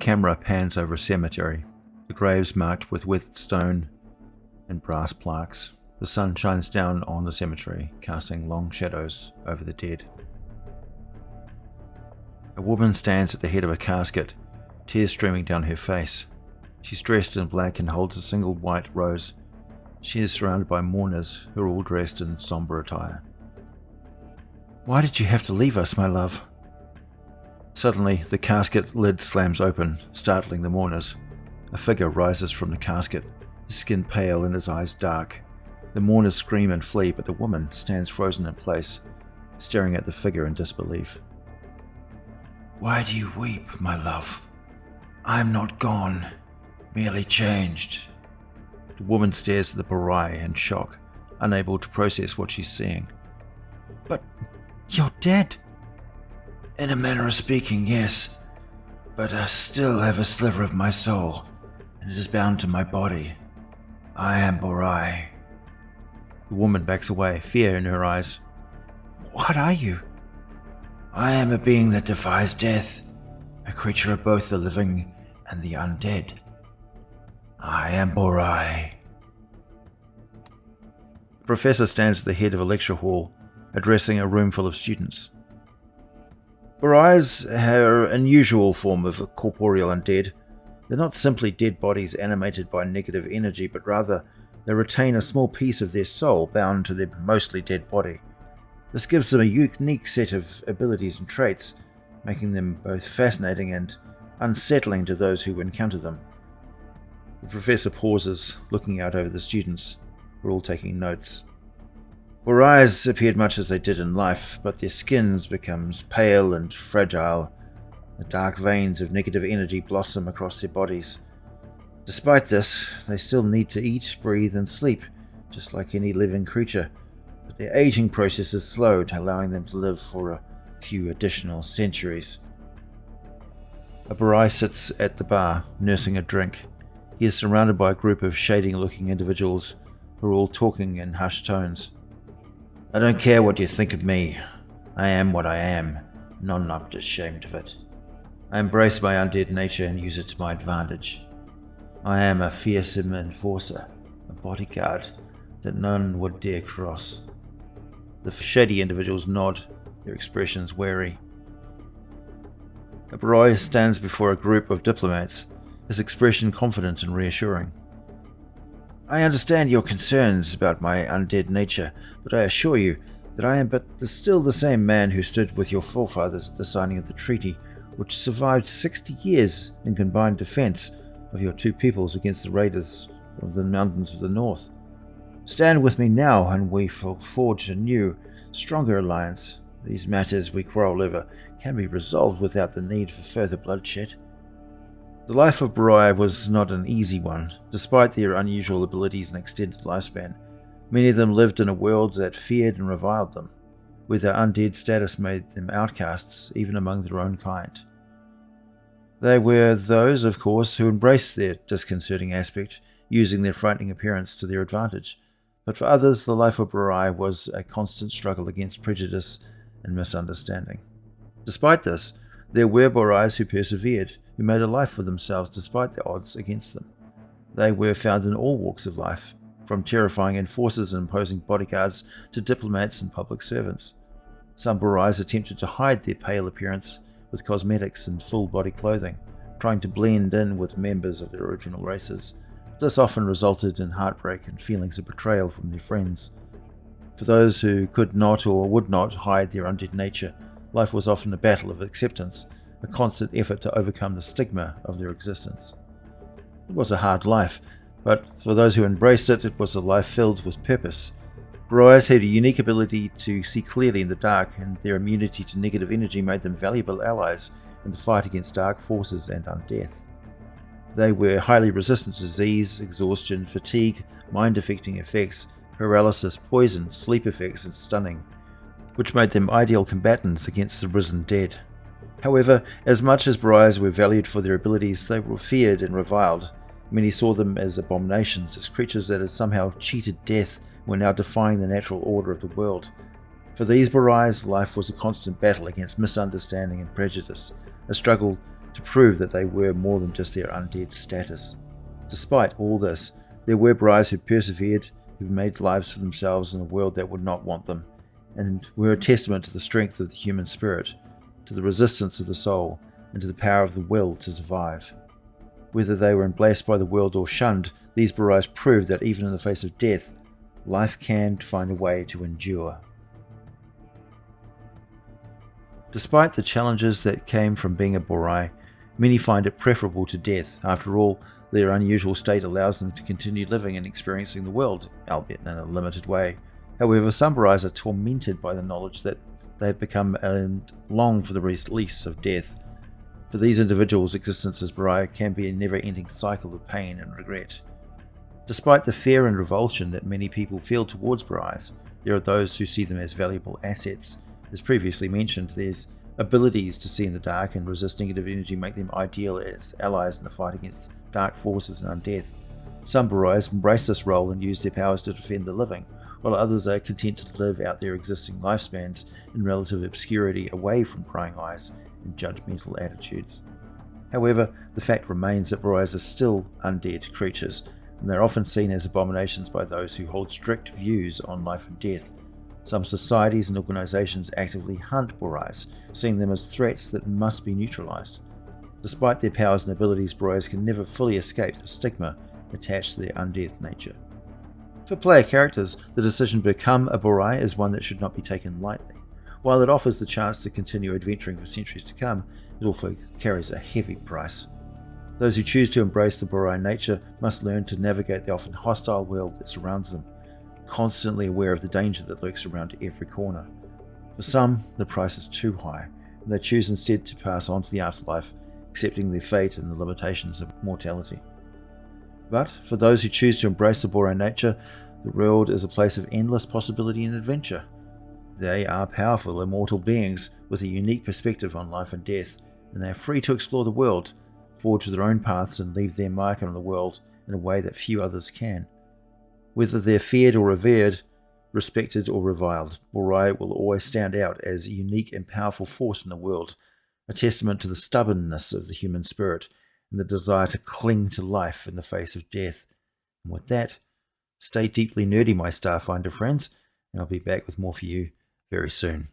camera pans over a cemetery, the graves marked with weathered stone and brass plaques. The sun shines down on the cemetery, casting long shadows over the dead. A woman stands at the head of a casket, tears streaming down her face. She's dressed in black and holds a single white rose. She is surrounded by mourners who are all dressed in somber attire. "Why did you have to leave us, my love?" Suddenly, the casket lid slams open, startling the mourners. A figure rises from the casket, his skin pale and his eyes dark. The mourners scream and flee, but the woman stands frozen in place, staring at the figure in disbelief. "Why do you weep, my love? I am not gone, merely changed." The woman stares at the burai in shock, unable to process what she's seeing. "But you're dead." "In a manner of speaking, yes, but I still have a sliver of my soul, and it is bound to my body. I am Borai." The woman backs away, fear in her eyes. "What are you?" "I am a being that defies death, a creature of both the living and the undead. I am Borai." The professor stands at the head of a lecture hall, addressing a room full of students. Borais are an unusual form of corporeal undead. They're not simply dead bodies animated by negative energy, but rather they retain a small piece of their soul bound to their mostly dead body. This gives them a unique set of abilities and traits, making them both fascinating and unsettling to those who encounter them. The professor pauses, looking out over the students, who are all taking notes. Borais appeared much as they did in life, but their skins becomes pale and fragile. The dark veins of negative energy blossom across their bodies. Despite this, they still need to eat, breathe, and sleep, just like any living creature, but their aging process is slowed, allowing them to live for a few additional centuries. A Borai sits at the bar, nursing a drink. He is surrounded by a group of shady-looking individuals who are all talking in hushed tones. "I don't care what you think of me. I am what I am, and I'm not ashamed of it. I embrace my undead nature and use it to my advantage. I am a fearsome enforcer, a bodyguard that none would dare cross." The shady individuals nod, their expressions wary. A Borai stands before a group of diplomats, his expression confident and reassuring. "I understand your concerns about my undead nature, but I assure you that I am still the same man who stood with your forefathers at the signing of the treaty, which survived 60 years in combined defense of your two peoples against the raiders of the mountains of the north. Stand with me now, and we will forge a new, stronger alliance. These matters we quarrel over can be resolved without the need for further bloodshed." The life of Borai was not an easy one. Despite their unusual abilities and extended lifespan, many of them lived in a world that feared and reviled them, where their undead status made them outcasts even among their own kind. They were those, of course, who embraced their disconcerting aspect, using their frightening appearance to their advantage. But for others, the life of Borai was a constant struggle against prejudice and misunderstanding. Despite this, there were Borais who persevered, who made a life for themselves despite the odds against them. They were found in all walks of life, from terrifying enforcers and imposing bodyguards to diplomats and public servants. Some Borais attempted to hide their pale appearance with cosmetics and full-body clothing, trying to blend in with members of their original races. This often resulted in heartbreak and feelings of betrayal from their friends. For those who could not or would not hide their undead nature, life was often a battle of acceptance, a constant effort to overcome the stigma of their existence. It was a hard life, but for those who embraced it, it was a life filled with purpose. Borais had a unique ability to see clearly in the dark, and their immunity to negative energy made them valuable allies in the fight against dark forces and undeath. They were highly resistant to disease, exhaustion, fatigue, mind-affecting effects, paralysis, poison, sleep effects, and stunning, which made them ideal combatants against the risen dead. However, as much as Borais were valued for their abilities, they were feared and reviled. Many saw them as abominations, as creatures that had somehow cheated death and were now defying the natural order of the world. For these Borais, life was a constant battle against misunderstanding and prejudice, a struggle to prove that they were more than just their undead status. Despite all this, there were Borais who persevered, who made lives for themselves in a world that would not want them, and were a testament to the strength of the human spirit, to the resistance of the soul, and to the power of the will to survive. Whether they were embraced by the world or shunned, these Borais proved that even in the face of death, life can find a way to endure. Despite the challenges that came from being a Borai, many find it preferable to death. After all, their unusual state allows them to continue living and experiencing the world, albeit in a limited way. However, some Borais are tormented by the knowledge that they have become and long for the release of death. For these individuals, existence as Borai can be a never-ending cycle of pain and regret. Despite the fear and revulsion that many people feel towards Borais, there are those who see them as valuable assets. As previously mentioned, there's abilities to see in the dark and resist negative energy make them ideal as allies in the fight against dark forces and undeath. Some Borais embrace this role and use their powers to defend the living, while others are content to live out their existing lifespans in relative obscurity away from prying eyes and judgmental attitudes. However, the fact remains that Borais are still undead creatures, and they're often seen as abominations by those who hold strict views on life and death. Some societies and organizations actively hunt Borais, seeing them as threats that must be neutralized. Despite their powers and abilities, Borais can never fully escape the stigma attached to their undead nature. For player characters, the decision to become a Borai is one that should not be taken lightly. While it offers the chance to continue adventuring for centuries to come, it also carries a heavy price. Those who choose to embrace the Borai nature must learn to navigate the often hostile world that surrounds them, constantly aware of the danger that lurks around every corner. For some, the price is too high, and they choose instead to pass on to the afterlife, accepting their fate and the limitations of mortality. But for those who choose to embrace the Borai nature, the world is a place of endless possibility and adventure. They are powerful, immortal beings with a unique perspective on life and death, and they are free to explore the world, forge their own paths, and leave their mark on the world in a way that few others can. Whether they're feared or revered, respected or reviled, Borai will always stand out as a unique and powerful force in the world, a testament to the stubbornness of the human spirit and the desire to cling to life in the face of death. And with that, stay deeply nerdy, my Starfinder friends, and I'll be back with more for you very soon.